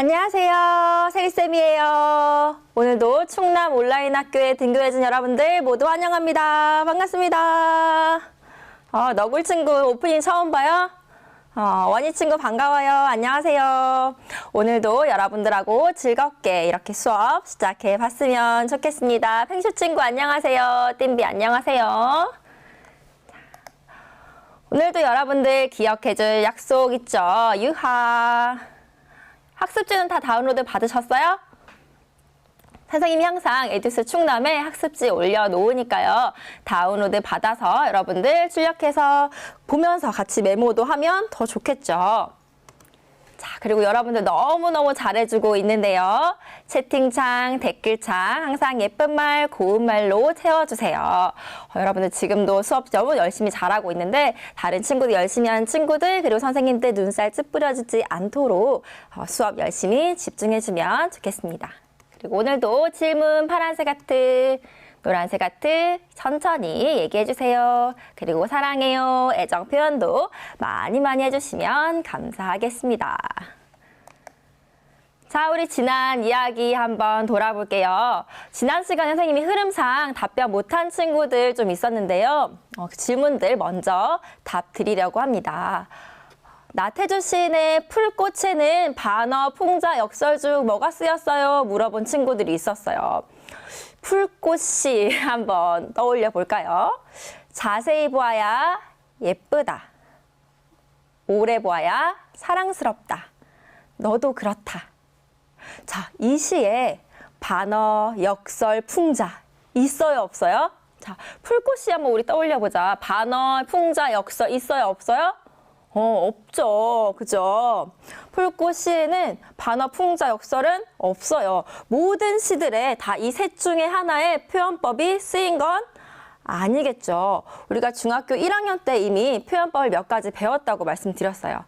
안녕하세요. 세리쌤이에요. 오늘도 충남 온라인 학교에 등교해준 여러분들 모두 환영합니다. 반갑습니다. 너굴 친구 오프닝 처음 봐요? 원희 친구 반가워요. 안녕하세요. 오늘도 여러분들하고 즐겁게 이렇게 수업 시작해 봤으면 좋겠습니다. 펭슈 친구 안녕하세요. 띵비 안녕하세요. 오늘도 여러분들 기억해줄 약속 있죠? 유하. 학습지는 다 다운로드 받으셨어요? 선생님이 항상 에듀스 충남에 학습지 올려놓으니까요. 다운로드 받아서 여러분들 출력해서 보면서 같이 메모도 하면 더 좋겠죠. 자, 그리고 여러분들 너무너무 잘해주고 있는데요. 채팅창, 댓글창 항상 예쁜 말, 고운 말로 채워주세요. 여러분들 지금도 수업 너무 열심히 잘하고 있는데 다른 친구들 열심히 하는 친구들 그리고 선생님들 눈살 찌푸려지지 않도록 수업 열심히 집중해주면 좋겠습니다. 그리고 오늘도 질문 파란색 하트, 노란색 하트 천천히 얘기해주세요. 그리고 사랑해요, 애정 표현도 많이 해주시면 감사하겠습니다. 자, 우리 지난 이야기 한번 돌아볼게요. 지난 시간에 선생님이 흐름상 답변 못한 친구들 좀 있었는데요. 그 질문들 먼저 답 드리려고 합니다. 나태주 시인의 풀꽃에는 반어, 풍자, 역설 중 뭐가 쓰였어요? 물어본 친구들이 있었어요. 풀꽃시 한번 떠올려 볼까요? 자세히 보아야 예쁘다. 오래 보아야 사랑스럽다. 너도 그렇다. 자, 이 시에 반어, 역설, 풍자 있어요, 없어요? 자, 풀꽃시 한번 우리 떠올려 보자. 반어, 풍자, 역설 있어요, 없어요? 없죠. 그죠? 풀꽃시에는 반어, 풍자, 역설은 없어요. 모든 시들에 다 이 셋 중에 하나의 표현법이 쓰인 건 아니겠죠. 우리가 중학교 1학년 때 이미 표현법을 몇 가지 배웠다고 말씀드렸어요.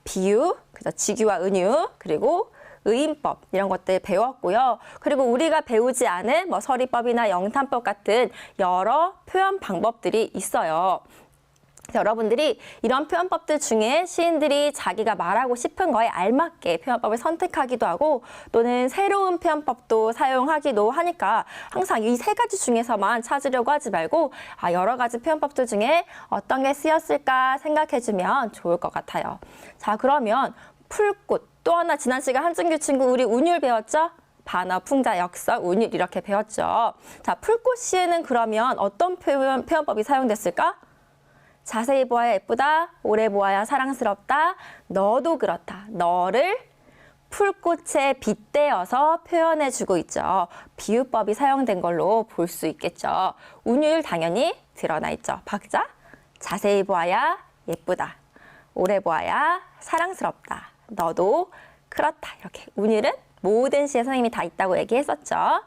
비유, 직유와 은유, 그리고 의인법 이런 것들 배웠고요. 그리고 우리가 배우지 않은 서리법이나 영탄법 같은 여러 표현 방법들이 있어요. 여러분들이 이런 표현법들 중에 시인들이 자기가 말하고 싶은 거에 알맞게 표현법을 선택하기도 하고 또는 새로운 표현법도 사용하기도 하니까 항상 이 세 가지 중에서만 찾으려고 하지 말고 여러 가지 표현법들 중에 어떤 게 쓰였을까 생각해주면 좋을 것 같아요. 자, 그러면 풀꽃 또 하나 지난 시간 한준규 친구 우리 운율 배웠죠? 반어, 풍자, 역설, 운율 이렇게 배웠죠. 자, 풀꽃시에는 그러면 어떤 표현법이 사용됐을까? 자세히 보아야 예쁘다, 오래 보아야 사랑스럽다, 너도 그렇다. 너를 풀꽃에 빗대어서 표현해주고 있죠. 비유법이 사용된 걸로 볼 수 있겠죠. 운율 당연히 드러나 있죠. 박자, 자세히 보아야 예쁘다, 오래 보아야 사랑스럽다, 너도 그렇다. 이렇게 운율은 모든 시에 선생님이 다 있다고 얘기했었죠.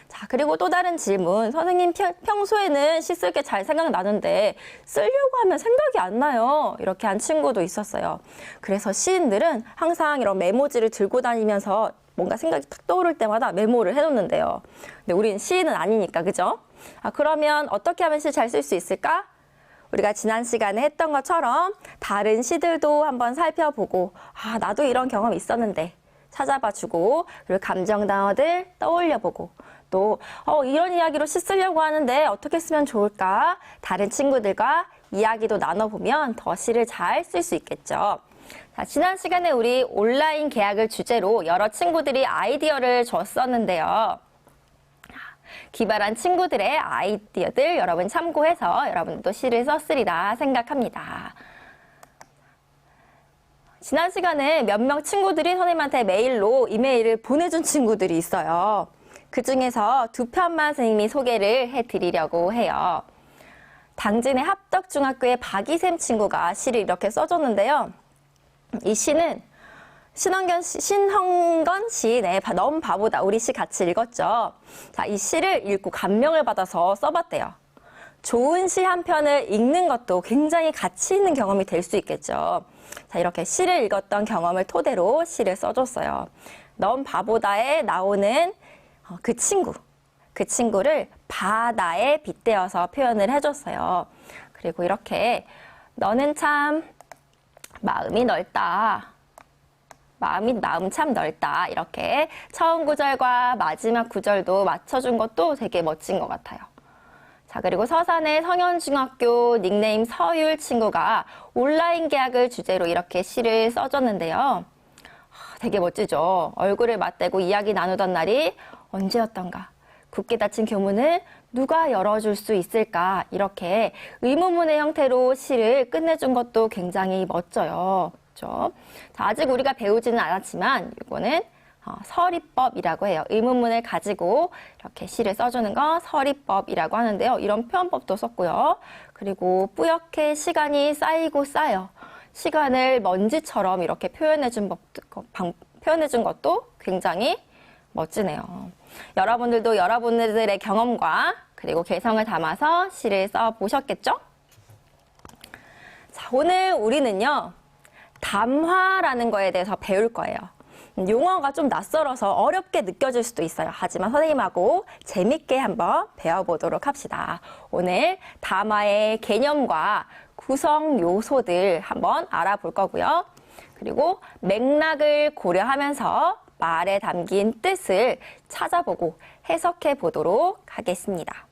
자, 그리고 또 다른 질문. 선생님 평소에는 시 쓸 게 잘 생각나는데 쓰려고 하면 생각이 안 나요. 이렇게 한 친구도 있었어요. 그래서 시인들은 항상 이런 메모지를 들고 다니면서 뭔가 생각이 탁 떠오를 때마다 메모를 해놓는데요. 근데 우리는 시인은 아니니까, 그죠? 그러면 어떻게 하면 시 잘 쓸 수 있을까? 우리가 지난 시간에 했던 것처럼 다른 시들도 한번 살펴보고 나도 이런 경험 있었는데 찾아봐주고 그리고 감정 단어들 떠올려보고 또 이런 이야기로 시 쓰려고 하는데 어떻게 쓰면 좋을까? 다른 친구들과 이야기도 나눠보면 더 시를 잘 쓸 수 있겠죠. 자, 지난 시간에 우리 온라인 계약을 주제로 여러 친구들이 아이디어를 줬었는데요. 기발한 친구들의 아이디어들 여러분 참고해서 여러분도 시를 썼으리라 생각합니다. 지난 시간에 몇 명 친구들이 선생님한테 메일로 이메일을 보내준 친구들이 있어요. 그 중에서 두 편만 선생님이 소개를 해드리려고 해요. 당진의 합덕중학교의 박이샘 친구가 시를 이렇게 써줬는데요. 이 시는 신흥건 시인의 넌 바보다 우리 시 같이 읽었죠. 자, 이 시를 읽고 감명을 받아서 써봤대요. 좋은 시 한 편을 읽는 것도 굉장히 가치 있는 경험이 될 수 있겠죠. 자, 이렇게 시를 읽었던 경험을 토대로 시를 써줬어요. 넌 바보다에 나오는 그 친구를 바다에 빗대어서 표현을 해줬어요. 그리고 이렇게 너는 참 마음이 넓다. 마음 참 넓다. 이렇게 처음 구절과 마지막 구절도 맞춰준 것도 되게 멋진 것 같아요. 자, 그리고 서산의 성현중학교 닉네임 서율 친구가 온라인 계약을 주제로 이렇게 시를 써줬는데요. 되게 멋지죠? 얼굴을 맞대고 이야기 나누던 날이 언제였던가? 굳게 닫힌 교문을 누가 열어줄 수 있을까? 이렇게 의문문의 형태로 시를 끝내준 것도 굉장히 멋져요. 그렇죠? 자, 아직 우리가 배우지는 않았지만 이거는 서리법이라고 해요. 의문문을 가지고 이렇게 시를 써주는 거 서리법이라고 하는데요. 이런 표현법도 썼고요. 그리고 뿌옇게 시간이 쌓이고 쌓여 시간을 먼지처럼 이렇게 표현해준 것도 굉장히 멋지네요. 여러분들도 여러분들의 경험과 그리고 개성을 담아서 시를 써보셨겠죠? 자, 오늘 우리는요, 담화라는 거에 대해서 배울 거예요. 용어가 좀 낯설어서 어렵게 느껴질 수도 있어요. 하지만 선생님하고 재밌게 한번 배워보도록 합시다. 오늘 담화의 개념과 구성 요소들 한번 알아볼 거고요. 그리고 맥락을 고려하면서 말에 담긴 뜻을 찾아보고 해석해 보도록 하겠습니다.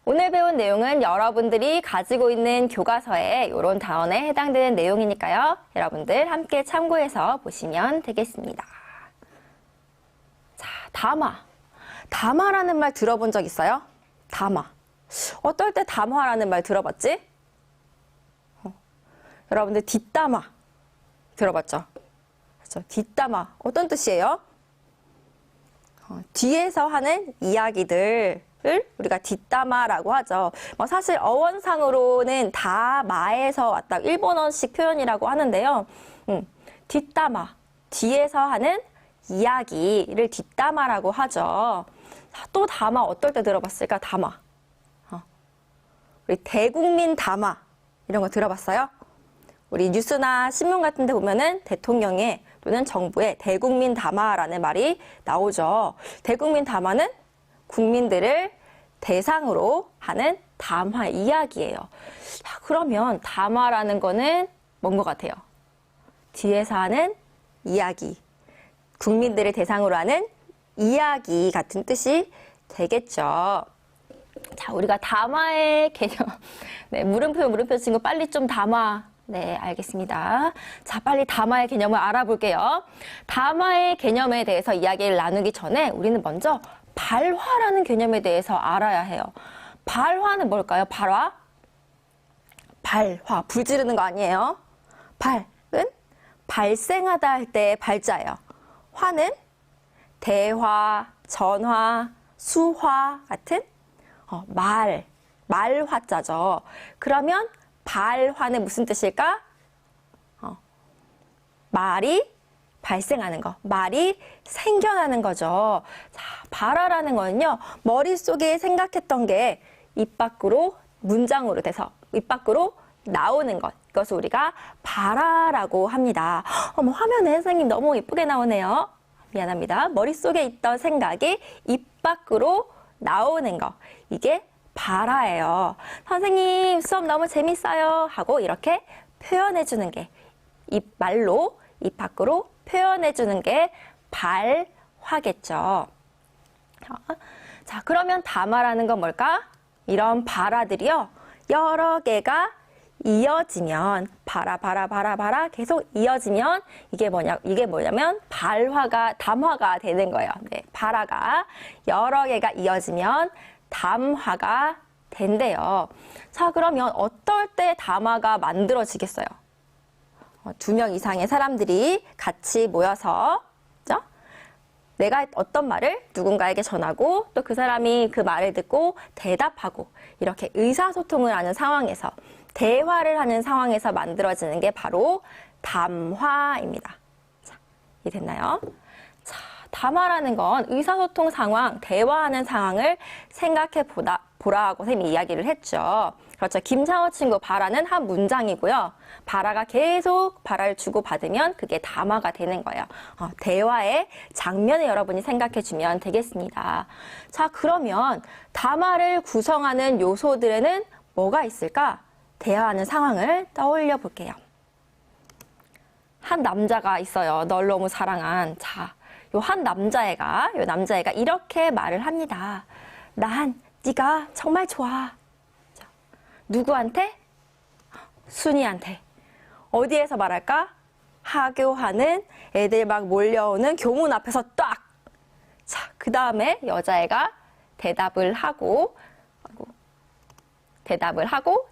오늘 배운 내용은 여러분들이 가지고 있는 교과서에 이런 단원에 해당되는 내용이니까요. 여러분들 함께 참고해서 보시면 되겠습니다. 자, 담화. 담화라는 말 들어본 적 있어요? 담화. 어떨 때 담화라는 말 들어봤지? 여러분들 뒷담화 들어봤죠? 그렇죠? 뒷담화. 어떤 뜻이에요? 뒤에서 하는 이야기들 우리가 뒷담화라고 하죠. 사실 어원상으로는 다마에서 왔다 일본어식 표현이라고 하는데요. 뒷담화, 뒤에서 하는 이야기를 뒷담화라고 하죠. 또 담화 어떨 때 들어봤을까? 담화. 우리 대국민 담화 이런 거 들어봤어요? 우리 뉴스나 신문 같은 데 보면은 대통령의 또는 정부의 대국민 담화라는 말이 나오죠. 대국민 담화는 국민들을 대상으로 하는 담화 이야기예요. 자, 그러면 담화라는 거는 뭔 것 같아요? 뒤에서 하는 이야기. 국민들을 대상으로 하는 이야기 같은 뜻이 되겠죠. 자, 우리가 담화의 개념. 네, 물음표 친구 빨리 좀 담화. 네, 알겠습니다. 자, 빨리 담화의 개념을 알아볼게요. 담화의 개념에 대해서 이야기를 나누기 전에 우리는 먼저 발화라는 개념에 대해서 알아야 해요. 발화는 뭘까요? 발화? 발화. 불 지르는 거 아니에요. 발은 발생하다 할 때 발자예요. 화는 대화, 전화, 수화 같은 말화자죠. 그러면 발화는 무슨 뜻일까? 말이 발생하는 거, 말이 생겨나는 거죠. 자, 발화라는 거는요, 머릿속에 생각했던 게 입 밖으로 문장으로 돼서 입 밖으로 나오는 것. 이것을 우리가 발화라고 합니다. 화면에 선생님 너무 예쁘게 나오네요. 미안합니다. 머릿속에 있던 생각이 입 밖으로 나오는 거. 이게 발화예요. 선생님 수업 너무 재밌어요 하고 이렇게 표현해주는 게 말로 입 밖으로 표현해주는 게 발화겠죠. 자, 그러면 담화라는 건 뭘까? 이런 발화들이요, 여러 개가 이어지면 발화 계속 이어지면 이게 뭐냐면 담화가 되는 거예요. 네, 발화가 여러 개가 이어지면 담화가 된대요. 자, 그러면 어떨 때 담화가 만들어지겠어요? 2명 이상의 사람들이 같이 모여서, 그죠? 내가 어떤 말을 누군가에게 전하고 또 그 사람이 그 말을 듣고 대답하고 이렇게 의사소통을 하는 상황에서, 대화를 하는 상황에서 만들어지는 게 바로 담화입니다. 자, 이해됐나요? 자, 담화라는 건 의사소통 상황, 대화하는 상황을 생각해 보라고 선생님이 이야기를 했죠. 그렇죠. 김상호 친구 발화는 한 문장이고요. 발화가 계속 발화를 주고받으면 그게 담화가 되는 거예요. 대화의 장면을 여러분이 생각해 주면 되겠습니다. 자, 그러면 담화를 구성하는 요소들에는 뭐가 있을까? 대화하는 상황을 떠올려 볼게요. 한 남자가 있어요. 널 너무 사랑한. 자, 요 남자애가 이렇게 말을 합니다. 난 네가 정말 좋아. 자, 누구한테? 순이한테. 어디에서 말할까? 하교하는 애들 막 몰려오는 교문 앞에서 딱. 자, 그 다음에 여자애가 대답을 하고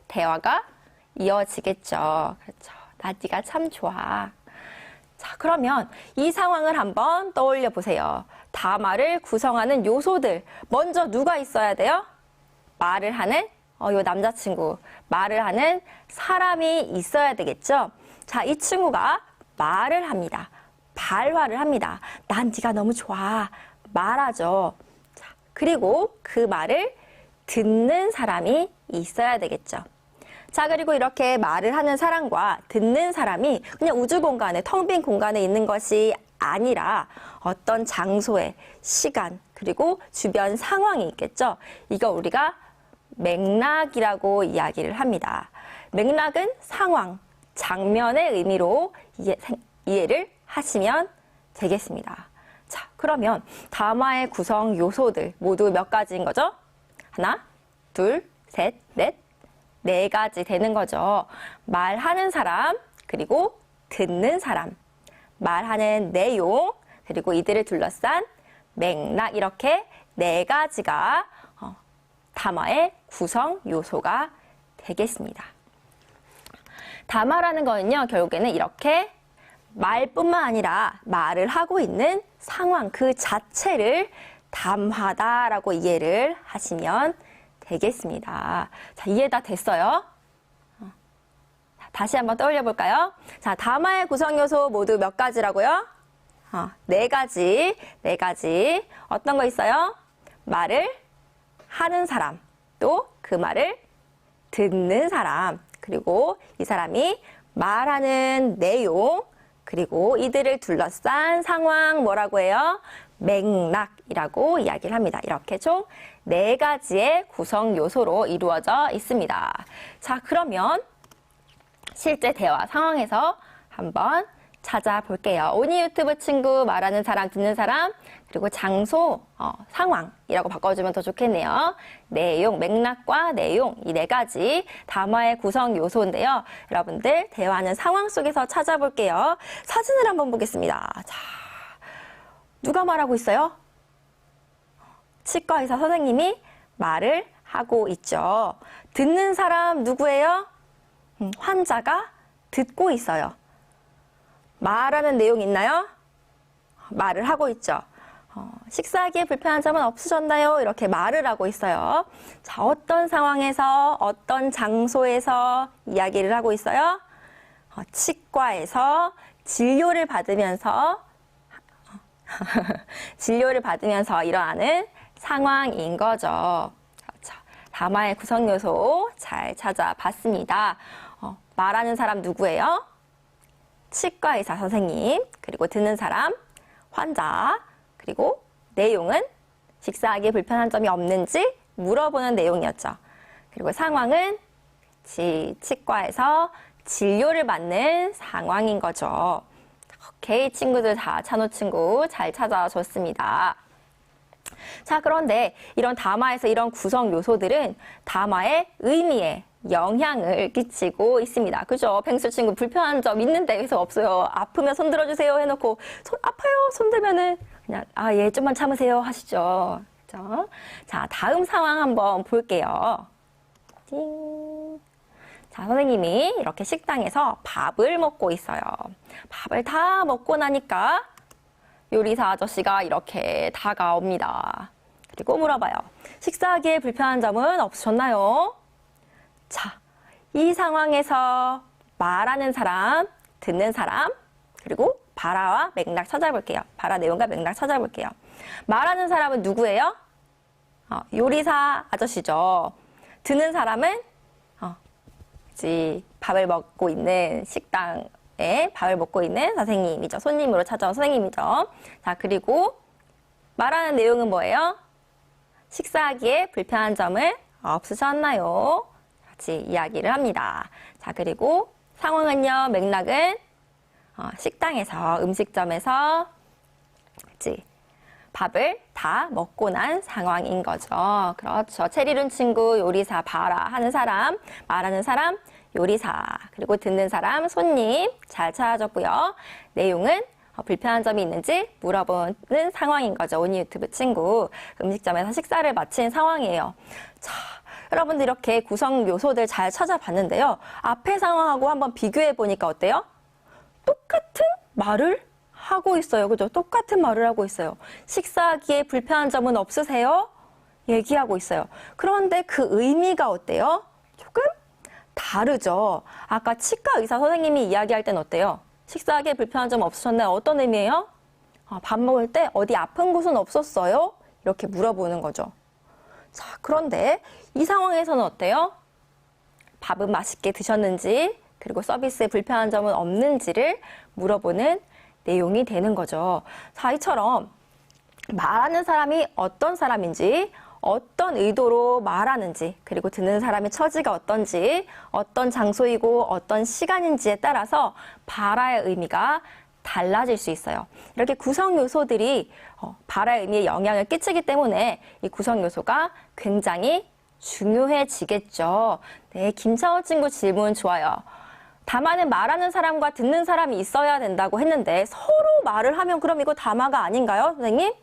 대화가 이어지겠죠. 그렇죠. 나 네가 참 좋아. 자, 그러면 이 상황을 한번 떠올려 보세요. 담화를 구성하는 요소들. 먼저 누가 있어야 돼요? 말을 하는 요 남자친구. 말을 하는 사람이 있어야 되겠죠. 자, 이 친구가 말을 합니다. 발화를 합니다. 난 네가 너무 좋아. 말하죠. 자, 그리고 그 말을 듣는 사람이 있어야 되겠죠. 자, 그리고 이렇게 말을 하는 사람과 듣는 사람이 그냥 우주 공간에, 텅 빈 공간에 있는 것이 아니라 어떤 장소에, 시간, 그리고 주변 상황이 있겠죠. 이거 우리가 맥락이라고 이야기를 합니다. 맥락은 상황, 장면의 의미로 이해를 하시면 되겠습니다. 자, 그러면 담화의 구성 요소들 모두 몇 가지인 거죠? 하나, 둘, 셋, 넷, 네 가지 되는 거죠. 말하는 사람, 그리고 듣는 사람, 말하는 내용, 그리고 이들을 둘러싼 맥락, 이렇게 네 가지가 담화의 구성 요소가 되겠습니다. 담화라는 거는요, 결국에는 이렇게 말뿐만 아니라 말을 하고 있는 상황 그 자체를 담화다라고 이해를 하시면 되겠습니다. 자, 이해 다 됐어요? 다시 한번 떠올려 볼까요? 자, 담화의 구성 요소 모두 몇 가지라고요? 네 가지. 어떤 거 있어요? 말을 하는 사람, 또 그 말을 듣는 사람, 그리고 이 사람이 말하는 내용, 그리고 이들을 둘러싼 상황, 뭐라고 해요? 맥락이라고 이야기를 합니다. 이렇게 총 네 가지의 구성 요소로 이루어져 있습니다. 자, 그러면 실제 대화 상황에서 한번 찾아볼게요. 오니 유튜브 친구, 말하는 사람, 듣는 사람, 그리고 장소, 상황이라고 바꿔주면 더 좋겠네요. 내용, 맥락과 내용, 이 네 가지 담화의 구성 요소인데요. 여러분들 대화하는 상황 속에서 찾아볼게요. 사진을 한번 보겠습니다. 자, 누가 말하고 있어요? 치과 의사 선생님이 말을 하고 있죠. 듣는 사람 누구예요? 환자가 듣고 있어요. 말하는 내용 있나요? 말을 하고 있죠. 식사하기에 불편한 점은 없으셨나요? 이렇게 말을 하고 있어요. 자, 어떤 상황에서, 어떤 장소에서 이야기를 하고 있어요? 치과에서 진료를 받으면서 일어나는 상황인 거죠. 그렇죠. 담화의 구성 요소 잘 찾아봤습니다. 말하는 사람 누구예요? 치과 의사 선생님, 그리고 듣는 사람 환자, 그리고 내용은 식사하기에 불편한 점이 없는지 물어보는 내용이었죠. 그리고 상황은 치과에서 진료를 받는 상황인 거죠. 오케이, 친구들 다 찬호 친구 잘 찾아줬습니다. 자, 그런데 이런 담화에서 이런 구성 요소들은 담화의 의미에 영향을 끼치고 있습니다. 그죠? 펭수 친구 불편한 점 있는데 계속 없어요. 아프면 손 들어주세요 해놓고 아파요 손 들면은 그냥 예 좀만 참으세요 하시죠. 그죠? 자, 다음 상황 한번 볼게요. 띵. 자, 선생님이 이렇게 식당에서 밥을 먹고 있어요. 밥을 다 먹고 나니까 요리사 아저씨가 이렇게 다가옵니다. 그리고 물어봐요. 식사하기에 불편한 점은 없으셨나요? 자, 이 상황에서 말하는 사람, 듣는 사람, 그리고 발화와 맥락 찾아볼게요. 발화 내용과 맥락 찾아볼게요. 말하는 사람은 누구예요? 요리사 아저씨죠. 듣는 사람은 밥을 먹고 있는 식당에 밥을 먹고 있는 선생님이죠. 손님으로 찾아온 선생님이죠. 자, 그리고 말하는 내용은 뭐예요? 식사하기에 불편한 점을 없으셨나요? 같이 이야기를 합니다. 자, 그리고 상황은요, 맥락은 식당에서, 음식점에서 그치? 밥을 다 먹고 난 상황인 거죠. 그렇죠. 체리룬 친구 요리사 봐라 하는 사람, 말하는 사람 요리사, 그리고 듣는 사람 손님 잘 찾아줬고요. 내용은 불편한 점이 있는지 물어보는 상황인 거죠. 오니 유튜브 친구. 음식점에서 식사를 마친 상황이에요. 자, 여러분들 이렇게 구성 요소들 잘 찾아봤는데요. 앞의 상황하고 한번 비교해 보니까 어때요? 똑같은 말을 하고 있어요. 그죠? 똑같은 말을 하고 있어요. 식사하기에 불편한 점은 없으세요? 얘기하고 있어요. 그런데 그 의미가 어때요? 조금 다르죠. 아까 치과 의사 선생님이 이야기할 땐 어때요? 식사하기에 불편한 점 없으셨나요? 어떤 의미예요? 밥 먹을 때 어디 아픈 곳은 없었어요? 이렇게 물어보는 거죠. 자, 그런데 이 상황에서는 어때요? 밥은 맛있게 드셨는지, 그리고 서비스에 불편한 점은 없는지를 물어보는 내용이 되는 거죠. 자, 이처럼 말하는 사람이 어떤 사람인지, 어떤 의도로 말하는지, 그리고 듣는 사람의 처지가 어떤지, 어떤 장소이고 어떤 시간인지에 따라서 발화의 의미가 달라질 수 있어요. 이렇게 구성 요소들이 발화의 의미에 영향을 끼치기 때문에 이 구성 요소가 굉장히 중요해지겠죠. 네, 김차원 친구 질문 좋아요. 담화는 말하는 사람과 듣는 사람이 있어야 된다고 했는데 서로 말을 하면 그럼 이거 담화가 아닌가요, 선생님?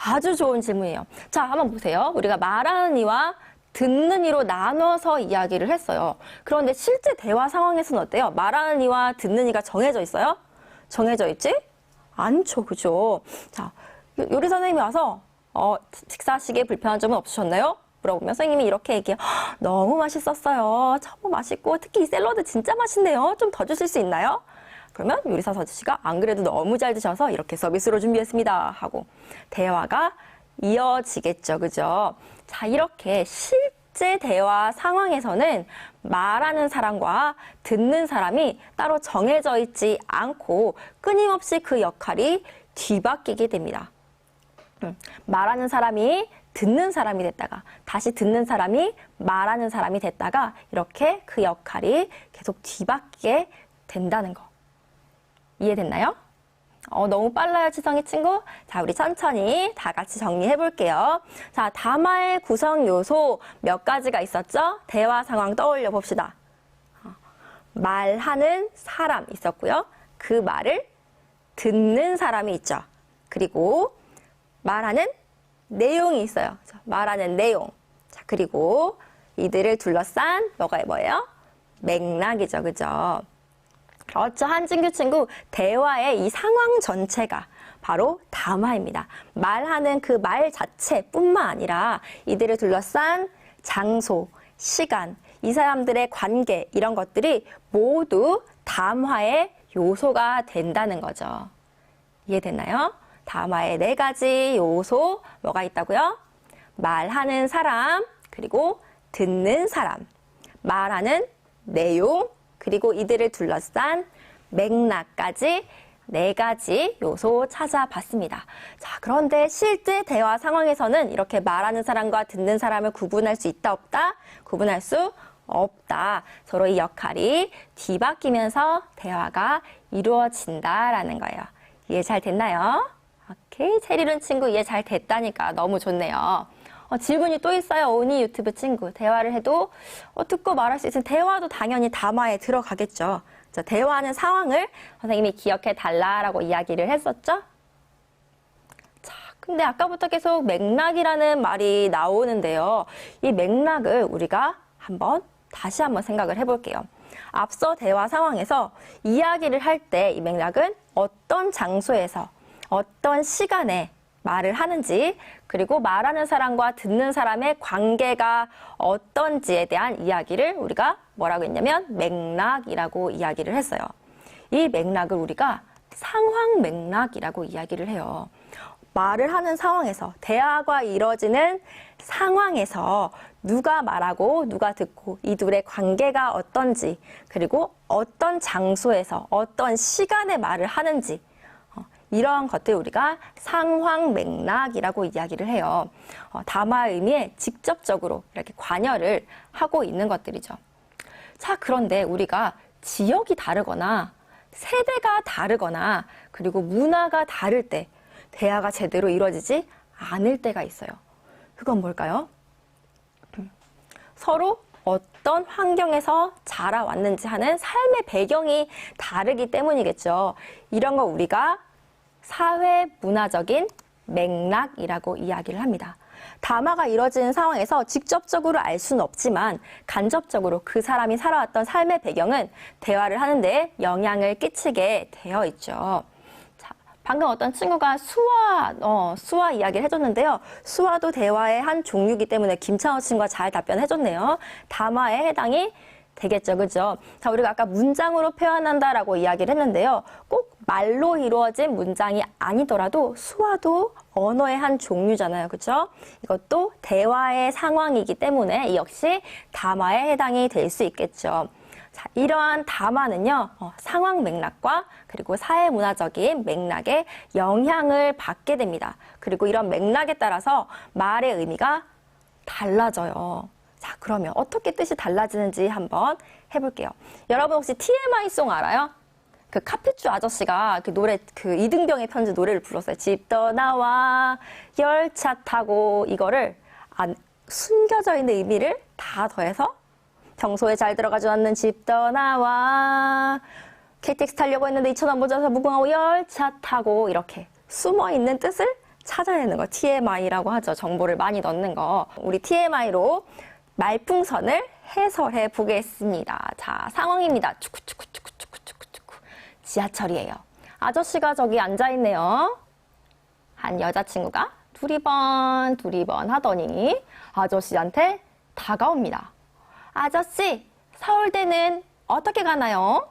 아주 좋은 질문이에요. 자, 한번 보세요. 우리가 말하는 이와 듣는 이로 나눠서 이야기를 했어요. 그런데 실제 대화 상황에서는 어때요? 말하는 이와 듣는 이가 정해져 있어요? 정해져 있지? 않죠, 그죠? 자, 요리 선생님이 와서 식사하시기에 불편한 점은 없으셨나요? 물어보면 선생님이 이렇게 얘기해요. 너무 맛있었어요. 너무 맛있고 특히 이 샐러드 진짜 맛있네요. 좀 더 주실 수 있나요? 그러면 요리사 아저씨가 안 그래도 너무 잘 드셔서 이렇게 서비스로 준비했습니다 하고 대화가 이어지겠죠. 그죠? 자, 이렇게 실제 대화 상황에서는 말하는 사람과 듣는 사람이 따로 정해져 있지 않고 끊임없이 그 역할이 뒤바뀌게 됩니다. 말하는 사람이 듣는 사람이 됐다가 다시 듣는 사람이 말하는 사람이 됐다가 이렇게 그 역할이 계속 뒤바뀌게 된다는 거. 이해됐나요? 너무 빨라요, 지성이 친구. 자, 우리 천천히 다 같이 정리해 볼게요. 자, 담화의 구성 요소 몇 가지가 있었죠? 대화 상황 떠올려 봅시다. 말하는 사람 있었고요. 그 말을 듣는 사람이 있죠. 그리고 말하는 내용이 있어요. 말하는 내용. 자, 그리고 이들을 둘러싼 뭐예요? 맥락이죠. 그죠? 그렇죠. 한진규 친구, 대화의 이 상황 전체가 바로 담화입니다. 말하는 그 말 자체뿐만 아니라 이들을 둘러싼 장소, 시간, 이 사람들의 관계 이런 것들이 모두 담화의 요소가 된다는 거죠. 이해됐나요? 담화의 4가지 요소 뭐가 있다고요? 말하는 사람, 그리고 듣는 사람, 말하는 내용, 그리고 이들을 둘러싼 맥락까지 4가지 요소 찾아봤습니다. 자, 그런데 실제 대화 상황에서는 이렇게 말하는 사람과 듣는 사람을 구분할 수 있다, 없다? 구분할 수 없다. 서로 이 역할이 뒤바뀌면서 대화가 이루어진다라는 거예요. 이해 잘 됐나요? 오케이, 체리룬 친구 이해 잘 됐다니까 너무 좋네요. 질문이 또 있어요. 오니 유튜브 친구. 대화를 해도 듣고 말할 수 있으면 대화도 당연히 담화에 들어가겠죠. 자, 대화하는 상황을 선생님이 기억해 달라라고 이야기를 했었죠. 자, 근데 아까부터 계속 맥락이라는 말이 나오는데요. 이 맥락을 우리가 다시 한번 생각을 해볼게요. 앞서 대화 상황에서 이야기를 할 때 이 맥락은 어떤 장소에서 어떤 시간에 말을 하는지, 그리고 말하는 사람과 듣는 사람의 관계가 어떤지에 대한 이야기를 우리가 뭐라고 했냐면 맥락이라고 이야기를 했어요. 이 맥락을 우리가 상황 맥락이라고 이야기를 해요. 말을 하는 상황에서, 대화가 이루어지는 상황에서 누가 말하고 누가 듣고 이 둘의 관계가 어떤지, 그리고 어떤 장소에서 어떤 시간에 말을 하는지, 이러한 것들 우리가 상황 맥락이라고 이야기를 해요. 담화의 의미에 직접적으로 이렇게 관여를 하고 있는 것들이죠. 자, 그런데 우리가 지역이 다르거나 세대가 다르거나 그리고 문화가 다를 때 대화가 제대로 이루어지지 않을 때가 있어요. 그건 뭘까요? 서로 어떤 환경에서 자라왔는지 하는 삶의 배경이 다르기 때문이겠죠. 이런 거 우리가 사회 문화적인 맥락이라고 이야기를 합니다. 담화가 이뤄지는 상황에서 직접적으로 알 수는 없지만 간접적으로 그 사람이 살아왔던 삶의 배경은 대화를 하는데 영향을 끼치게 되어 있죠. 자, 방금 어떤 친구가 수화 이야기를 해줬는데요. 수화도 대화의 한 종류이기 때문에 김찬호 친구가 잘 답변해줬네요. 담화에 해당이 되겠죠, 그죠? 자, 우리가 아까 문장으로 표현한다라고 이야기를 했는데요. 꼭 말로 이루어진 문장이 아니더라도 수화도 언어의 한 종류잖아요, 그죠? 이것도 대화의 상황이기 때문에 이 역시 담화에 해당이 될 수 있겠죠. 자, 이러한 담화는요, 상황 맥락과 그리고 사회 문화적인 맥락에 영향을 받게 됩니다. 그리고 이런 맥락에 따라서 말의 의미가 달라져요. 자, 그러면 어떻게 뜻이 달라지는지 한번 해볼게요. 여러분 혹시 TMI송 알아요? 그 카피추 아저씨가 그 노래, 그 이등병의 편지 노래를 불렀어요. 집 떠나와 열차 타고, 이거를 숨겨져 있는 의미를 다 더해서 평소에 잘 들어가지 않는 집 떠나와 KTX 타려고 했는데 2,000원 모자라서 무궁화호 열차 타고, 이렇게 숨어있는 뜻을 찾아내는 거 TMI라고 하죠. 정보를 많이 넣는 거. 우리 TMI로 말풍선을 해설해 보겠습니다. 자, 상황입니다. 추쿠추쿠추쿠추쿠추쿠. 지하철이에요. 아저씨가 저기 앉아있네요. 한 여자친구가 두리번 하더니 아저씨한테 다가옵니다. 아저씨, 서울대는 어떻게 가나요?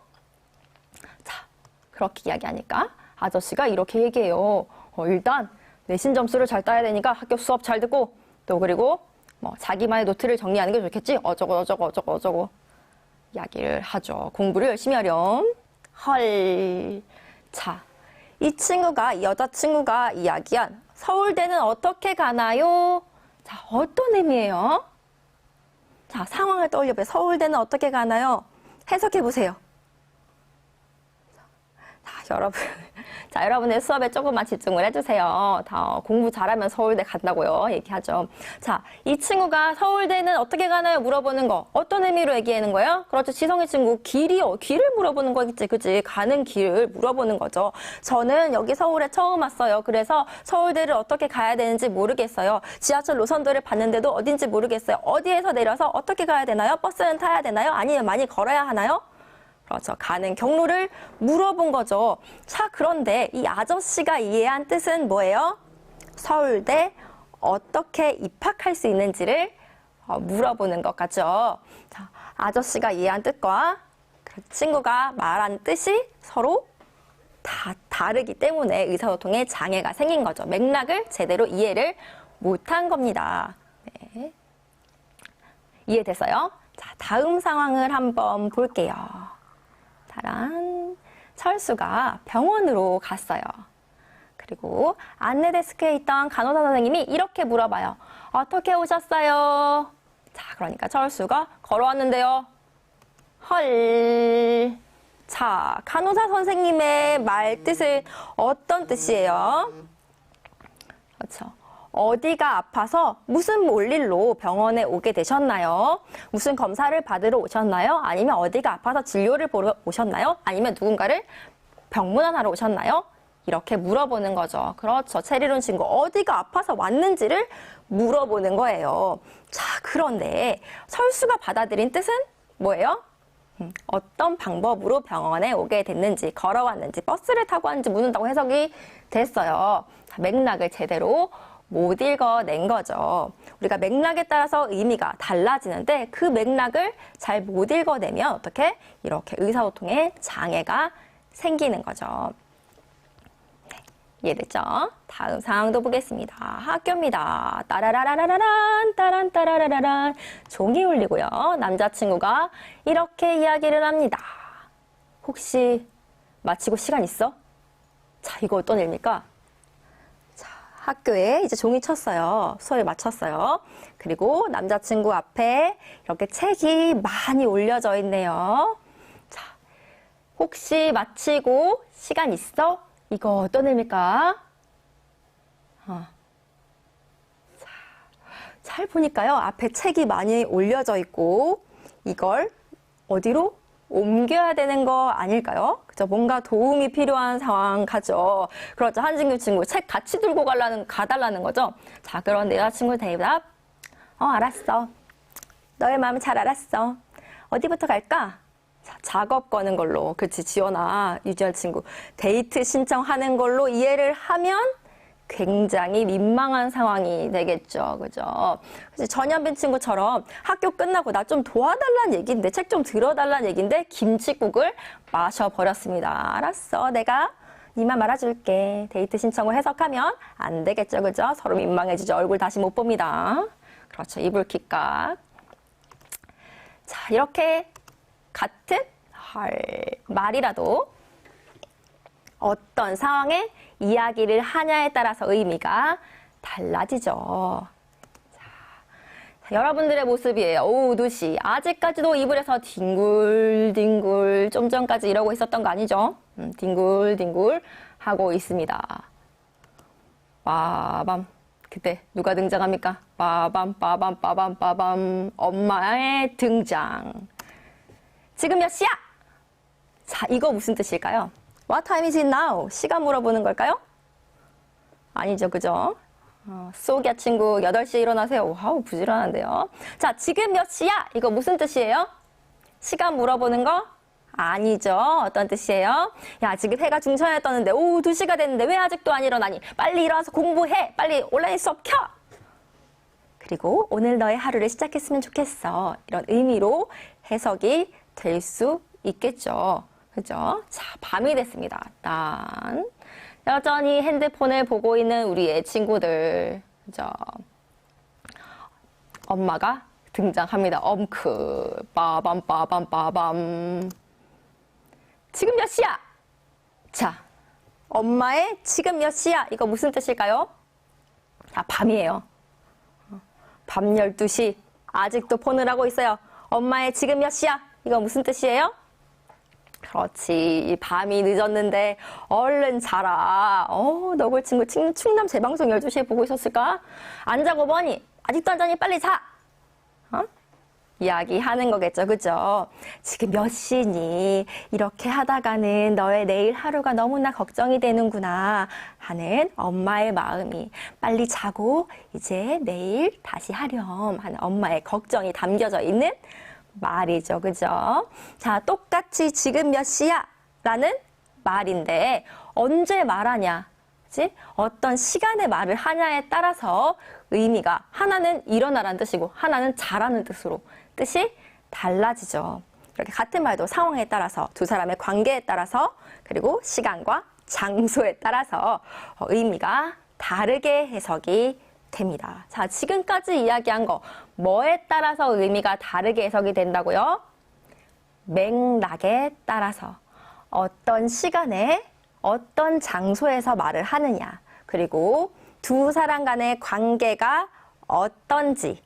자, 그렇게 이야기하니까 아저씨가 이렇게 얘기해요. 일단 내신 점수를 잘 따야 되니까 학교 수업 잘 듣고, 또 그리고 자기만의 노트를 정리하는 게 좋겠지? 어쩌고 이야기를 하죠. 공부를 열심히 하렴. 헐. 자, 이 친구가, 이 여자친구가 이야기한 서울대는 어떻게 가나요? 자, 어떤 의미예요? 자, 상황을 떠올려보세요. 서울대는 어떻게 가나요? 해석해 보세요. 자, 여러분. 자, 여러분의 수업에 조금만 집중을 해주세요. 다 공부 잘하면 서울대 간다고요. 얘기하죠. 자, 이 친구가 서울대는 어떻게 가나요? 물어보는 거. 어떤 의미로 얘기하는 거예요? 그렇죠. 지성이 친구. 길을 물어보는 거겠지. 그치? 가는 길을 물어보는 거죠. 저는 여기 서울에 처음 왔어요. 그래서 서울대를 어떻게 가야 되는지 모르겠어요. 지하철 노선도를 봤는데도 어딘지 모르겠어요. 어디에서 내려서 어떻게 가야 되나요? 버스는 타야 되나요? 아니면 많이 걸어야 하나요? 그렇죠. 가는 경로를 물어본 거죠. 자, 그런데 이 아저씨가 이해한 뜻은 뭐예요? 서울대 어떻게 입학할 수 있는지를 물어보는 것 같죠. 자, 아저씨가 이해한 뜻과 그 친구가 말한 뜻이 서로 다 다르기 때문에 의사소통에 장애가 생긴 거죠. 맥락을 제대로 이해를 못한 겁니다. 네. 이해됐어요? 자, 다음 상황을 한번 볼게요. 철수가 병원으로 갔어요. 그리고 안내데스크에 있던 간호사 선생님이 이렇게 물어봐요. 어떻게 오셨어요? 자, 그러니까 철수가 걸어왔는데요. 헐. 자, 간호사 선생님의 말 뜻은 어떤 뜻이에요? 그렇죠. 어디가 아파서 무슨 몰일로 병원에 오게 되셨나요? 무슨 검사를 받으러 오셨나요? 아니면 어디가 아파서 진료를 보러 오셨나요? 아니면 누군가를 병문안하러 오셨나요? 이렇게 물어보는 거죠. 그렇죠. 체리론 친구. 어디가 아파서 왔는지를 물어보는 거예요. 자, 그런데 철수가 받아들인 뜻은 뭐예요? 어떤 방법으로 병원에 오게 됐는지, 걸어왔는지, 버스를 타고 왔는지 묻는다고 해석이 됐어요. 자, 맥락을 제대로 못 읽어낸 거죠. 우리가 맥락에 따라서 의미가 달라지는데 그 맥락을 잘 못 읽어내면 어떻게? 이렇게 의사소통에 장애가 생기는 거죠. 네, 이해됐죠? 다음 상황도 보겠습니다. 학교입니다. 따라라라라란 따란따라라란 종이 울리고요. 남자친구가 이렇게 이야기를 합니다. 혹시 마치고 시간 있어? 자, 이거 어떤 일입니까? 학교에 이제 종이 쳤어요. 수업에 마쳤어요. 그리고 남자친구 앞에 이렇게 책이 많이 올려져 있네요. 자, 혹시 마치고 시간 있어? 이거 어떤 의미일까? 잘 보니까요. 앞에 책이 많이 올려져 있고 이걸 어디로 옮겨야 되는 거 아닐까요? 그죠? 뭔가 도움이 필요한 상황 가죠. 그렇죠. 한진규 친구 책 같이 들고 가달라는 거죠. 자, 그런데 여자친구 대답. 알았어. 너의 마음 잘 알았어. 어디부터 갈까? 자, 작업 거는 걸로. 그치, 지원아, 유지열 친구. 데이트 신청하는 걸로 이해를 하면 굉장히 민망한 상황이 되겠죠. 그죠? 그래서 전현빈 친구처럼 학교 끝나고 나 좀 도와달라는 얘기인데, 책 좀 들어달라는 얘기인데, 김치국을 마셔버렸습니다. 알았어. 내가 니만 말아줄게. 데이트 신청을 해석하면 안 되겠죠. 그죠? 서로 민망해지죠. 얼굴 다시 못 봅니다. 그렇죠. 이불킥각. 자, 이렇게 같은 말이라도 어떤 상황에 이야기를 하냐에 따라서 의미가 달라지죠. 자, 여러분들의 모습이에요. 오후 2시. 아직까지도 이불에서 뒹굴뒹굴 좀 전까지 이러고 있었던 거 아니죠? 뒹굴뒹굴 하고 있습니다. 빠밤. 그때 누가 등장합니까? 빠밤 빠밤 빠밤 빠밤. 엄마의 등장. 지금 몇 시야? 자, 이거 무슨 뜻일까요? What time is it now? 시간 물어보는 걸까요? 아니죠, 그죠? 쏘기야 친구 8시에 일어나세요. 와우, 부지런한데요. 자, 지금 몇 시야? 이거 무슨 뜻이에요? 시간 물어보는 거? 아니죠. 어떤 뜻이에요? 야, 지금 해가 중천에 떴는데 오후 2시가 됐는데 왜 아직도 안 일어나니? 빨리 일어나서 공부해. 빨리 온라인 수업 켜. 그리고 오늘 너의 하루를 시작했으면 좋겠어. 이런 의미로 해석이 될 수 있겠죠. 그죠? 자, 밤이 됐습니다. 난 여전히 핸드폰을 보고 있는 우리의 친구들. 그죠? 엄마가 등장합니다. 엄크. 빠밤 빠밤 빠밤. 지금 몇 시야? 자, 엄마의 지금 몇 시야? 이거 무슨 뜻일까요? 밤이에요. 밤 12시. 아직도 폰을 하고 있어요. 엄마의 지금 몇 시야? 이거 무슨 뜻이에요? 그렇지. 밤이 늦었는데 얼른 자라. 너굴 친구 충남 재방송 12시에 보고 있었을까? 안 자고 뭐니? 아직도 안 자니 빨리 자. 이야기하는 거겠죠. 그죠? 지금 몇 시니? 이렇게 하다가는 너의 내일 하루가 너무나 걱정이 되는구나 하는 엄마의 마음이 빨리 자고 이제 내일 다시 하렴 하는 엄마의 걱정이 담겨져 있는 말이죠. 그죠? 자, 똑같이 지금 몇 시야? 라는 말인데 언제 말하냐? 그치? 어떤 시간에 말을 하냐에 따라서 의미가 하나는 일어나라는 뜻이고 하나는 자라는 뜻으로 뜻이 달라지죠. 이렇게 같은 말도 상황에 따라서 두 사람의 관계에 따라서 그리고 시간과 장소에 따라서 의미가 다르게 해석이 됩니다. 자, 지금까지 이야기한 거 뭐에 따라서 의미가 다르게 해석이 된다고요? 맥락에 따라서 어떤 시간에 어떤 장소에서 말을 하느냐 그리고 두 사람 간의 관계가 어떤지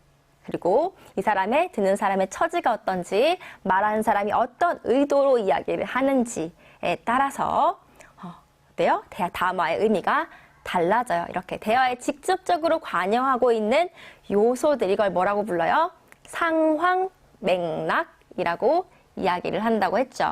그리고 이 사람의 듣는 사람의 처지가 어떤지 말하는 사람이 어떤 의도로 이야기를 하는지에 따라서 어때요? 담화의 의미가 달라져요. 이렇게 대화에 직접적으로 관여하고 있는 요소들 이걸 뭐라고 불러요? 상황 맥락이라고 이야기를 한다고 했죠.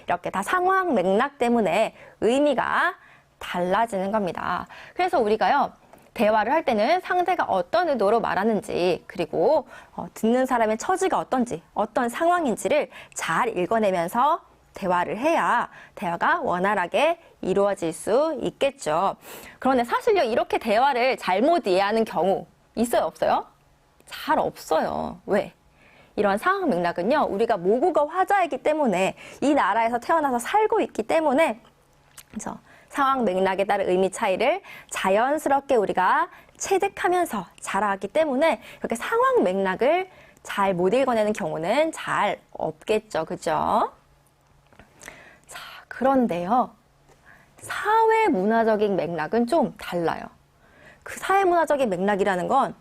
이렇게 다 상황 맥락 때문에 의미가 달라지는 겁니다. 그래서 우리가요. 대화를 할 때는 상대가 어떤 의도로 말하는지 그리고 듣는 사람의 처지가 어떤지 어떤 상황인지를 잘 읽어내면서 대화를 해야 대화가 원활하게 이루어질 수 있겠죠. 그런데 사실요 이렇게 대화를 잘못 이해하는 경우 있어요 없어요? 잘 없어요. 왜? 이런 상황 맥락은요 우리가 모국어 화자이기 때문에 이 나라에서 태어나서 살고 있기 때문에 그래서 상황 맥락에 따른 의미 차이를 자연스럽게 우리가 체득하면서 자라왔기 때문에 이렇게 상황 맥락을 잘 못 읽어내는 경우는 잘 없겠죠. 그죠? 자, 그런데요. 사회 문화적인 맥락은 좀 달라요. 그 사회 문화적인 맥락이라는 건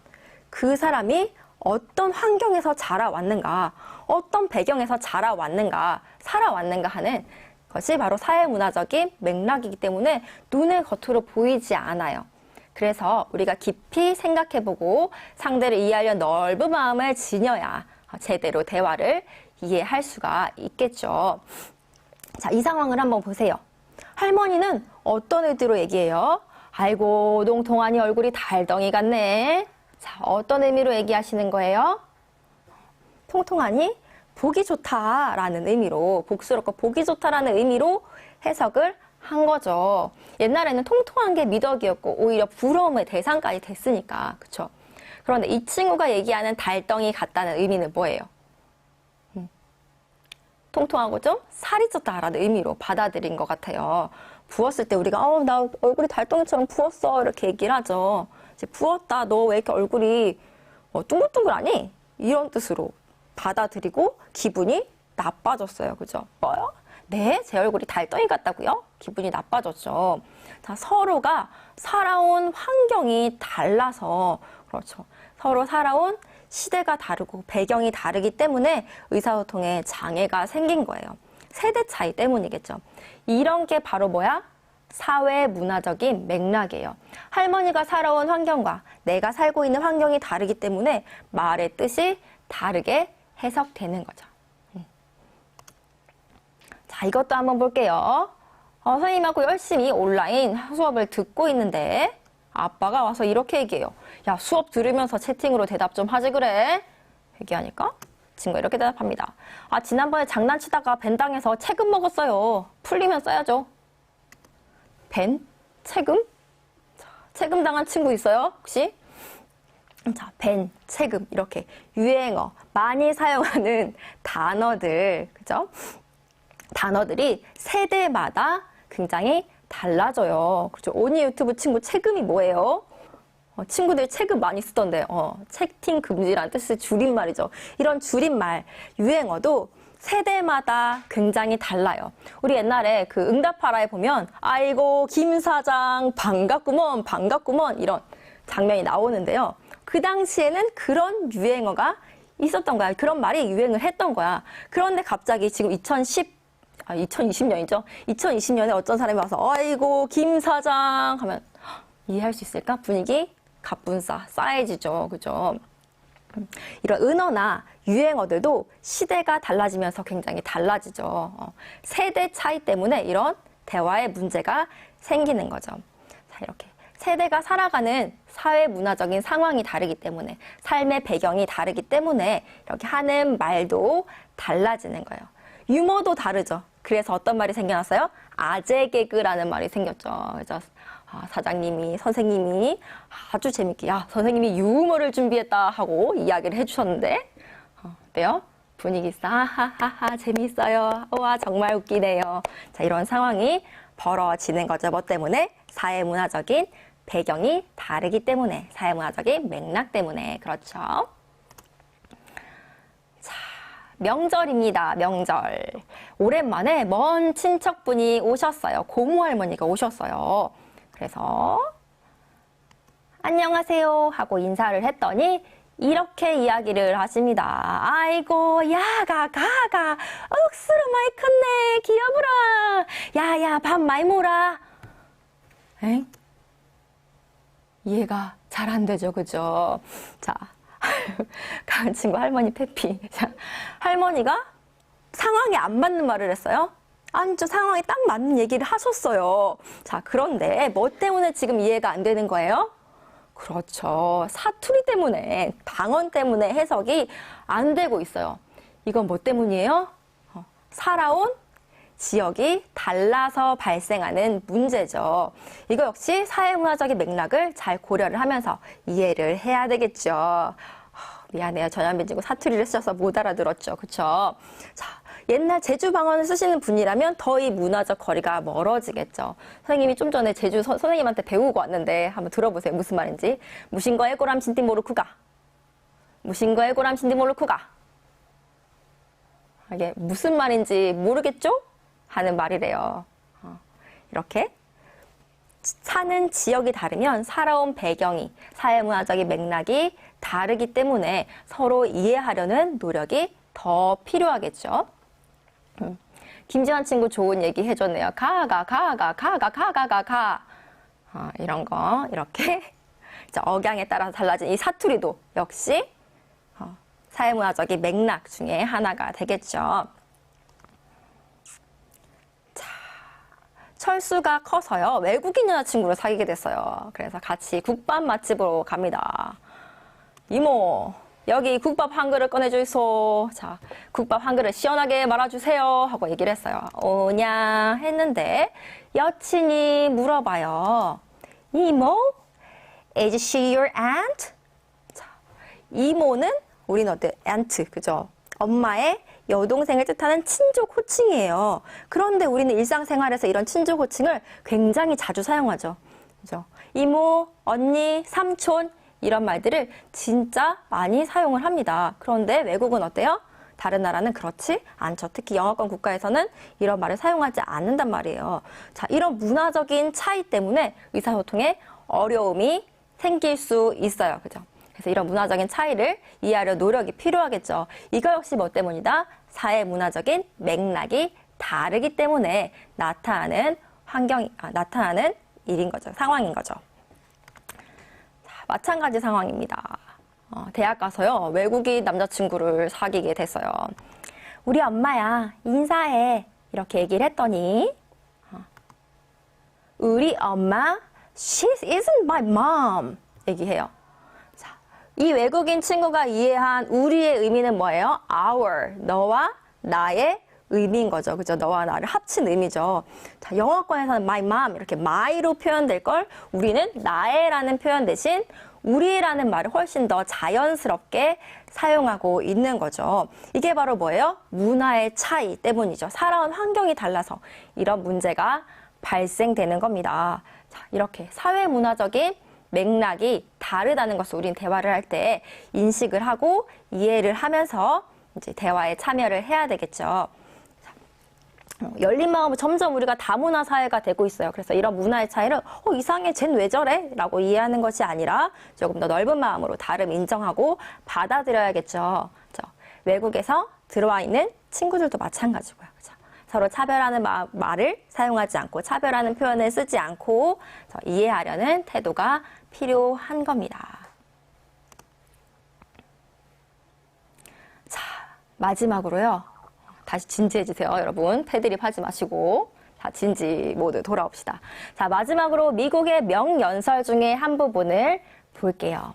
그 사람이 어떤 환경에서 자라왔는가, 어떤 배경에서 자라왔는가, 살아왔는가 하는 것이 바로 사회문화적인 맥락이기 때문에 눈에 겉으로 보이지 않아요. 그래서 우리가 깊이 생각해보고 상대를 이해하려 넓은 마음을 지녀야 제대로 대화를 이해할 수가 있겠죠. 자, 이 상황을 한번 보세요. 할머니는 어떤 의도로 얘기해요? 아이고, 농통하니 얼굴이 달덩이 같네. 자, 어떤 의미로 얘기하시는 거예요? 통통하니 보기 좋다라는 의미로, 복스럽고 보기 좋다라는 의미로 해석을 한 거죠. 옛날에는 통통한 게 미덕이었고 오히려 부러움의 대상까지 됐으니까. 그쵸? 그런데 이 친구가 얘기하는 달덩이 같다는 의미는 뭐예요? 통통하고 좀 살이 쪘다라는 의미로 받아들인 것 같아요. 부었을 때 우리가 나 얼굴이 달덩이처럼 부었어 이렇게 얘기를 하죠. 이제 부었다, 너 왜 이렇게 얼굴이 둥글둥글하니? 이런 뜻으로 받아들이고 기분이 나빠졌어요. 그죠? 뭐요? 네, 제 얼굴이 달덩이 같다고요? 기분이 나빠졌죠. 자, 서로가 살아온 환경이 달라서, 그렇죠. 서로 살아온 시대가 다르고 배경이 다르기 때문에 의사소통에 장애가 생긴 거예요. 세대 차이 때문이겠죠. 이런 게 바로 뭐야? 사회 문화적인 맥락이에요. 할머니가 살아온 환경과 내가 살고 있는 환경이 다르기 때문에 말의 뜻이 다르게 해석되는 거죠. 자, 이것도 한번 볼게요. 선생님하고 열심히 온라인 수업을 듣고 있는데 아빠가 와서 이렇게 얘기해요. 야, 수업 들으면서 채팅으로 대답 좀 하지 그래? 얘기하니까 친구가 이렇게 대답합니다. 아, 지난번에 장난치다가 벤 당해서 책임 먹었어요. 풀리면 써야죠. 벤? 책임? 자, 책임 당한 친구 있어요? 혹시? 자, 벤, 책임 이렇게 유행어, 많이 사용하는 단어들, 그죠? 단어들이 세대마다 굉장히 달라져요. 그렇죠? 오니 유튜브 친구 책임이 뭐예요? 친구들 책임 많이 쓰던데, 채팅 금지란 뜻의 줄임말이죠. 이런 줄임말, 유행어도 세대마다 굉장히 달라요. 우리 옛날에 그 응답하라에 보면, 아이고, 김 사장, 반갑구먼, 반갑구먼, 이런 장면이 나오는데요. 그 당시에는 그런 유행어가 있었던 거야. 그런 말이 유행을 했던 거야. 그런데 갑자기 지금 2020년이죠. 2020년에 어떤 사람이 와서 아이고 김 사장 하면 이해할 수 있을까? 분위기 갑분싸 싸해지죠. 그죠? 이런 은어나 유행어들도 시대가 달라지면서 굉장히 달라지죠. 세대 차이 때문에 이런 대화의 문제가 생기는 거죠. 자, 이렇게 세대가 살아가는 사회 문화적인 상황이 다르기 때문에 삶의 배경이 다르기 때문에 이렇게 하는 말도 달라지는 거예요. 유머도 다르죠. 그래서 어떤 말이 생겨났어요? 아재 개그라는 말이 생겼죠. 그래서 사장님이, 선생님이 아주 재밌게, 야, 선생님이 유머를 준비했다 하고 이야기를 해주셨는데, 어때요? 분위기 하하하하 재밌어요. 와, 정말 웃기네요. 자, 이런 상황이 벌어지는 거죠. 뭐 때문에? 사회문화적인 배경이 다르기 때문에, 사회문화적인 맥락 때문에. 그렇죠. 명절입니다. 명절. 오랜만에 먼 친척분이 오셨어요. 고모 할머니가 오셨어요. 그래서 안녕하세요 하고 인사를 했더니 이렇게 이야기를 하십니다. 아이고 야가 억수로 많이 컸네 기여부라. 야야 밥 많이 먹어라. 엥? 이해가 잘 안 되죠. 그죠? 자. 강한 친구 할머니 페피. 할머니가 상황에 안 맞는 말을 했어요. 아니, 저 상황에 딱 맞는 얘기를 하셨어요. 자, 그런데 뭐 때문에 지금 이해가 안 되는 거예요? 그렇죠. 사투리 때문에, 방언 때문에 해석이 안 되고 있어요. 이건 뭐 때문이에요? 살아온 지역이 달라서 발생하는 문제죠. 이거 역시 사회문화적인 맥락을 잘 고려를 하면서 이해를 해야 되겠죠. 미안해요. 전현빈 친구 사투리를 쓰셔서 못 알아들었죠. 그쵸? 자, 옛날 제주 방언을 쓰시는 분이라면 더 이 문화적 거리가 멀어지겠죠. 선생님이 좀 전에 제주 선생님한테 배우고 왔는데 한번 들어보세요. 무슨 말인지. 무신거의 꼬람 진띠 모르쿠가. 무신거의 꼬람 진띠 모르쿠가. 이게 무슨 말인지 모르겠죠? 하는 말이래요. 이렇게 사는 지역이 다르면 살아온 배경이, 사회문화적인 맥락이 다르기 때문에 서로 이해하려는 노력이 더 필요하겠죠. 김지환 친구 좋은 얘기 해줬네요. 가가. 이런 거 이렇게 억양에 따라서 달라진 이 사투리도 역시 사회문화적인 맥락 중에 하나가 되겠죠. 자, 철수가 커서요. 외국인 여자친구를 사귀게 됐어요. 그래서 같이 국밥 맛집으로 갑니다. 이모, 여기 국밥 한 그릇 꺼내주이소. 자, 국밥 한 그릇 시원하게 말아주세요. 하고 얘기를 했어요. 오냐 했는데 여친이 물어봐요. 이모? Is she your aunt? 자, 이모는 우리는 어때? aunt, 그죠? 엄마의 여동생을 뜻하는 친족 호칭이에요. 그런데 우리는 일상생활에서 이런 친족 호칭을 굉장히 자주 사용하죠. 그죠? 이모, 언니, 삼촌 이런 말들을 진짜 많이 사용을 합니다. 그런데 외국은 어때요? 다른 나라는 그렇지 않죠. 특히 영어권 국가에서는 이런 말을 사용하지 않는단 말이에요. 자, 이런 문화적인 차이 때문에 의사소통에 어려움이 생길 수 있어요. 그죠? 그래서 이런 문화적인 차이를 이해하려 노력이 필요하겠죠. 이거 역시 뭐 때문이다? 사회 문화적인 맥락이 다르기 때문에 나타나는 나타나는 일인 거죠. 상황인 거죠. 자, 마찬가지 상황입니다. 대학 가서요, 외국인 남자친구를 사귀게 됐어요. 우리 엄마야, 인사해. 이렇게 얘기를 했더니, 우리 엄마, she isn't my mom. 얘기해요. 자, 이 외국인 친구가 이해한 우리의 의미는 뭐예요? our, 너와 나의 의미인 거죠. 그죠? 너와 나를 합친 의미죠. 자, 영어권에서는 my mom, 이렇게 my로 표현될 걸 우리는 나의라는 표현 대신 우리라는 말을 훨씬 더 자연스럽게 사용하고 있는 거죠. 이게 바로 뭐예요? 문화의 차이 때문이죠. 살아온 환경이 달라서 이런 문제가 발생되는 겁니다. 자, 이렇게 사회문화적인 맥락이 다르다는 것을 우린 대화를 할 때 인식을 하고 이해를 하면서 이제 대화에 참여를 해야 되겠죠. 열린 마음으로 점점 우리가 다문화 사회가 되고 있어요. 그래서 이런 문화의 차이를 이상해, 쟨 왜 저래? 라고 이해하는 것이 아니라 조금 더 넓은 마음으로 다름 인정하고 받아들여야겠죠. 그렇죠? 외국에서 들어와 있는 친구들도 마찬가지고요. 그렇죠? 서로 차별하는 말을 사용하지 않고 차별하는 표현을 쓰지 않고 이해하려는 태도가 필요한 겁니다. 자, 마지막으로요. 다시 진지해지세요, 여러분. 패드립 하지 마시고. 자, 진지 모드 돌아옵시다. 자, 마지막으로 미국의 명연설 중에 한 부분을 볼게요.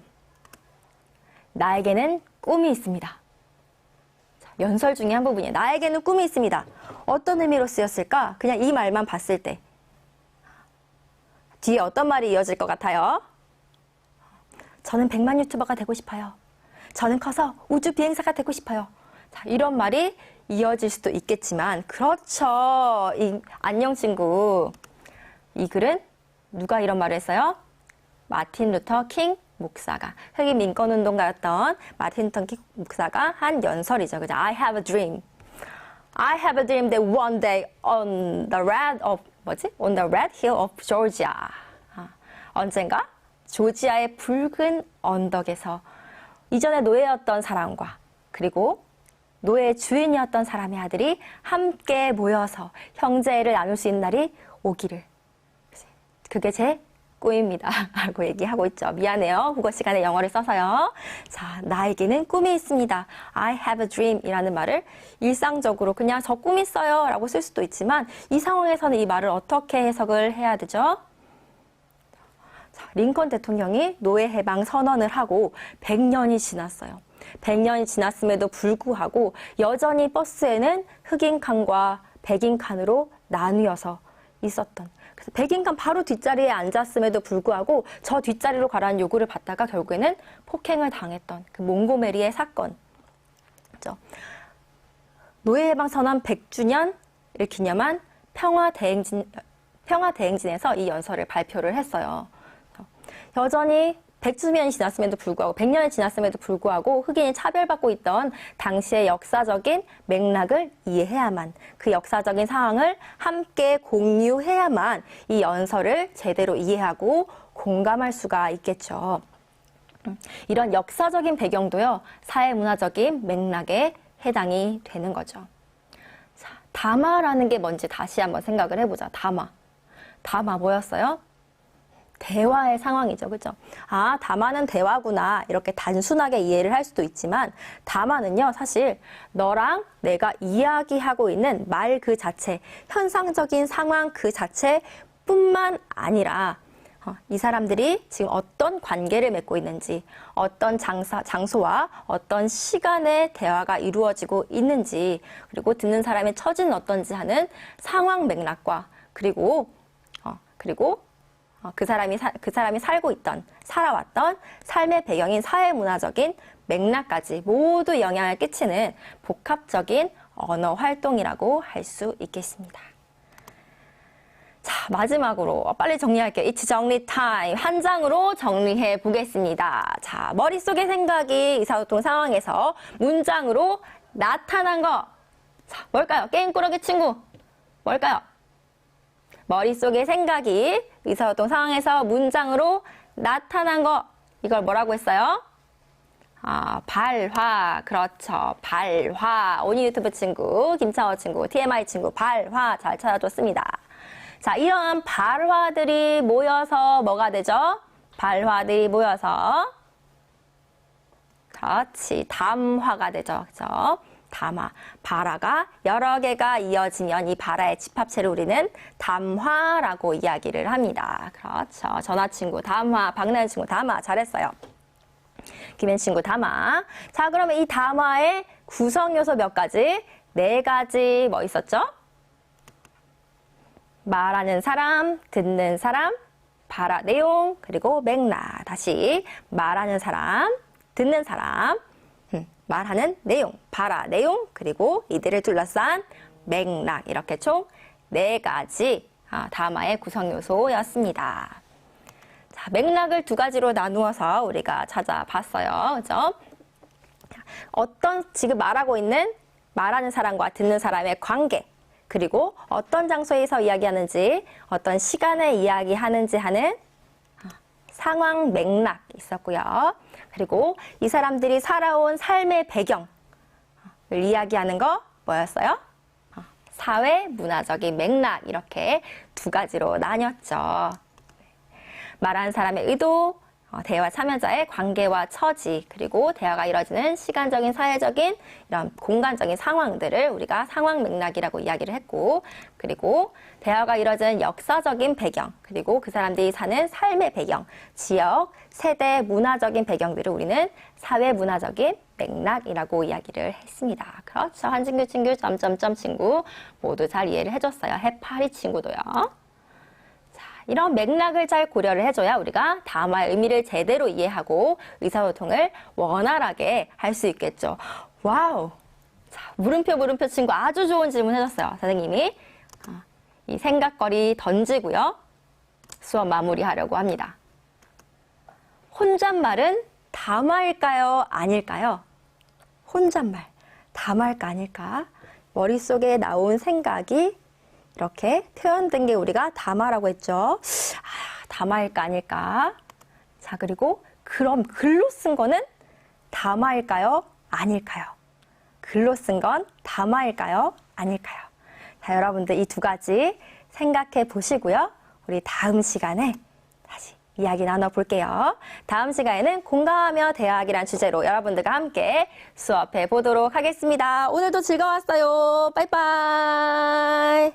나에게는 꿈이 있습니다. 자, 연설 중에 한 부분이에요. 나에게는 꿈이 있습니다. 어떤 의미로 쓰였을까? 그냥 이 말만 봤을 때. 뒤에 어떤 말이 이어질 것 같아요? 저는 100만 유튜버가 되고 싶어요. 저는 커서 우주 비행사가 되고 싶어요. 자, 이런 말이 이어질 수도 있겠지만, 그렇죠. 안녕 친구. 이 글은 누가 이런 말을 했어요? 마틴 루터 킹 목사가, 흑인 민권운동가였던 마틴 루터 킹 목사가 한 연설이죠. 그죠? I have a dream. I have a dream that one day on the red hill of Georgia. 언젠가 조지아의 붉은 언덕에서 이전에 노예였던 사람과 그리고 노예의 주인이었던 사람의 아들이 함께 모여서 형제를 나눌 수 있는 날이 오기를. 그게 제 꿈입니다. 라고 얘기하고 있죠. 미안해요. 국어 시간에 영어를 써서요. 자, 나에게는 꿈이 있습니다. I have a dream 이라는 말을 일상적으로 그냥 저 꿈 있어요 라고 쓸 수도 있지만 이 상황에서는 이 말을 어떻게 해석을 해야 되죠? 자, 링컨 대통령이 노예 해방 선언을 하고 100년이 지났어요. 100년이 지났음에도 불구하고 여전히 버스에는 흑인 칸과 백인 칸으로 나뉘어서 있었던, 그래서 백인 칸 바로 뒷자리에 앉았음에도 불구하고 저 뒷자리로 가라는 요구를 받다가 결국에는 폭행을 당했던 그 몽고메리의 사건. 그렇죠? 노예해방선언 100주년을 기념한 평화대행진에서 이 연설을 발표를 했어요. 여전히 백수년이 지났음에도 불구하고 100년이 지났음에도 불구하고 흑인이 차별받고 있던 당시의 역사적인 맥락을 이해해야만, 그 역사적인 상황을 함께 공유해야만 이 연설을 제대로 이해하고 공감할 수가 있겠죠. 이런 역사적인 배경도요, 사회문화적인 맥락에 해당이 되는 거죠. 자, 담화라는 게 뭔지 다시 한번 생각을 해보자. 담화 뭐였어요? 대화의 상황이죠. 그죠? 아, 담화는 대화구나. 이렇게 단순하게 이해를 할 수도 있지만, 담화는요, 사실 너랑 내가 이야기하고 있는 말 그 자체, 현상적인 상황 그 자체뿐만 아니라, 이 사람들이 지금 어떤 관계를 맺고 있는지, 어떤 장소와 어떤 시간에 대화가 이루어지고 있는지, 그리고 듣는 사람의 처지는 어떤지 하는 상황 맥락과, 그리고 그 사람이 살아왔던 삶의 배경인 사회문화적인 맥락까지 모두 영향을 끼치는 복합적인 언어 활동이라고 할 수 있겠습니다. 자, 마지막으로 빨리 정리할게요. It's 정리 타임. 한 장으로 정리해 보겠습니다. 자, 머릿속의 생각이 의사소통 상황에서 문장으로 나타난 거. 자, 뭘까요? 게임꾸러기 친구. 뭘까요? 머릿속의 생각이 의사소통 상황에서 문장으로 나타난 거. 이걸 뭐라고 했어요? 아, 발화. 그렇죠. 발화. 오니 유튜브 친구, 김창호 친구, TMI 친구, 발화 잘 찾아줬습니다. 자, 이런 발화들이 모여서 뭐가 되죠? 발화들이 모여서, 그렇지, 담화가 되죠. 그죠? 담화. 발화가 여러 개가 이어지면 이 발화의 집합체를 우리는 담화라고 이야기를 합니다. 그렇죠. 전화 친구 담화, 박나연 친구 담화. 잘했어요. 김현 친구 담화. 자, 그러면 이 담화의 구성 요소 몇 가지? 4가지 뭐 있었죠? 말하는 사람, 듣는 사람, 발화 내용, 그리고 맥락. 다시 말하는 사람, 듣는 사람, 말하는 내용, 발화 내용, 그리고 이들을 둘러싼 맥락. 이렇게 총 4가지 담화의 구성 요소였습니다. 자, 맥락을 2가지로 나누어서 우리가 찾아봤어요. 그죠? 어떤 지금 말하고 있는 말하는 사람과 듣는 사람의 관계, 그리고 어떤 장소에서 이야기하는지, 어떤 시간에 이야기하는지 하는 상황 맥락 있었고요. 그리고 이 사람들이 살아온 삶의 배경을 이야기하는 거 뭐였어요? 사회 문화적인 맥락. 이렇게 2가지로 나뉘었죠. 말하는 사람의 의도, 대화 참여자의 관계와 처지, 그리고 대화가 이루어지는 시간적인, 사회적인 이런 공간적인 상황들을 우리가 상황 맥락이라고 이야기를 했고, 그리고 대화가 이루어지는 역사적인 배경, 그리고 그 사람들이 사는 삶의 배경, 지역, 세대, 문화적인 배경들을 우리는 사회 문화적인 맥락이라고 이야기를 했습니다. 그렇죠. 한진규 친구, 점점점 친구 모두 잘 이해를 해줬어요. 해파리 친구도요. 이런 맥락을 잘 고려를 해줘야 우리가 담화의 의미를 제대로 이해하고 의사소통을 원활하게 할 수 있겠죠. 와우! 자, 물음표 친구 아주 좋은 질문 해줬어요. 선생님이 이 생각거리 던지고요. 수업 마무리하려고 합니다. 혼잣말은 담화일까요? 아닐까요? 혼잣말, 담화일까 아닐까? 머릿속에 나온 생각이 이렇게 표현된 게 우리가 담화라고 했죠. 담화일까 아닐까? 자, 그리고 그럼 글로 쓴 거는 담화일까요? 아닐까요? 글로 쓴 건 담화일까요? 아닐까요? 자, 여러분들 이 2가지 생각해 보시고요. 우리 다음 시간에 다시 이야기 나눠볼게요. 다음 시간에는 공감하며 대화하기란 주제로 여러분들과 함께 수업해 보도록 하겠습니다. 오늘도 즐거웠어요. 빠이빠이.